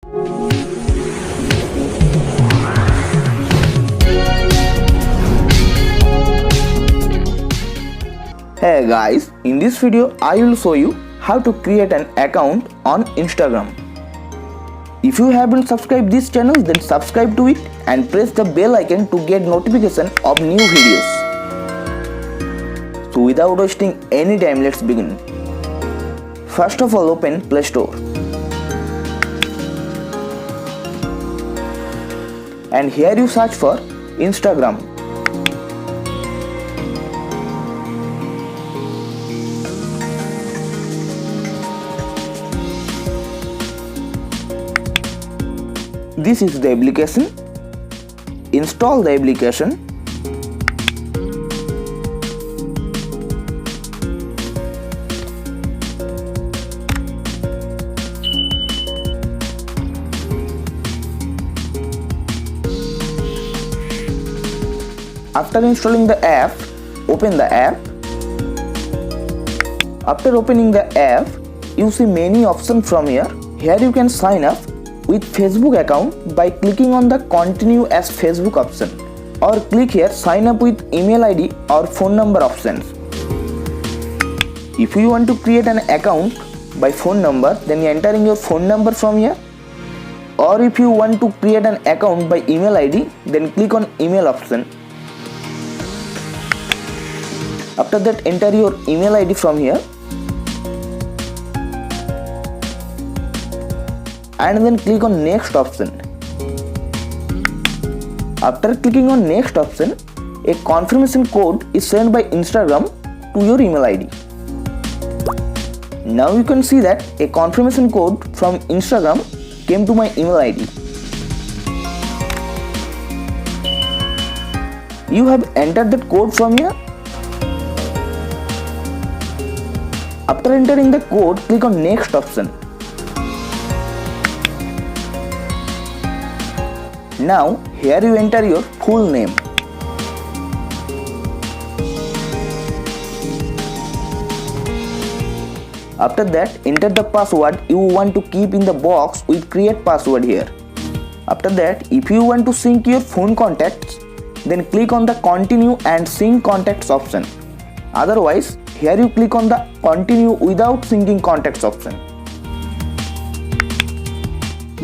Hey guys, in this video I will show you how to create an account on Instagram. If you haven't subscribed this channel, then subscribe to it and press the bell icon to get notification of new videos. So without wasting any time, let's begin. First of all, open Play Store. And here you search for Instagram. This is the application. Install the application. After installing the app, open the app. After opening the app, you see many options from here. Here you can sign up with Facebook account by clicking on the continue as Facebook option, or click here sign up with email ID or phone number options. If you want to create an account by phone number, then entering your phone number from here, or if you want to create an account by email ID, then click on email option. After that, enter your email ID from here and then click on next option. After clicking on next option, a confirmation code is sent by Instagram to your email ID. Now you can see that a confirmation code from Instagram came to my email ID. You have entered that code from here. After entering the code, click on next option. Now here you enter your full name. After that, enter the password you want to keep in the box with create password here. After that, if you want to sync your phone contacts, then click on the continue and sync contacts option. Otherwise, here you click on the continue without syncing contacts option.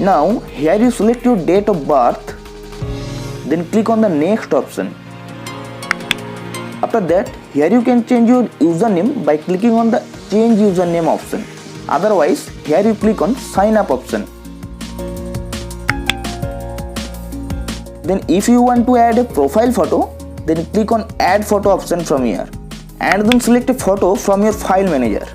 Now here you select your date of birth, then click on the next option. After that, here you can change your username by clicking on the change username option. Otherwise, here you click on sign up option. Then if you want to add a profile photo, then click on add photo option from here and then select a photo from your file manager.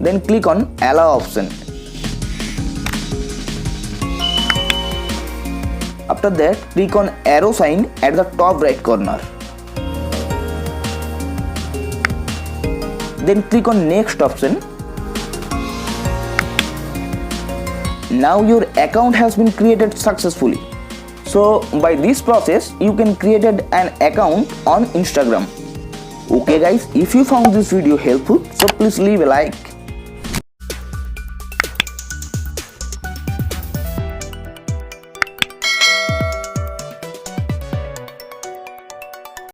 Then click on allow option. After that, click on arrow sign at the top right corner. Then click on next option. Now your account has been created successfully. So by this process, you can create an account on Instagram. Okay guys, if you found this video helpful, so please leave a like.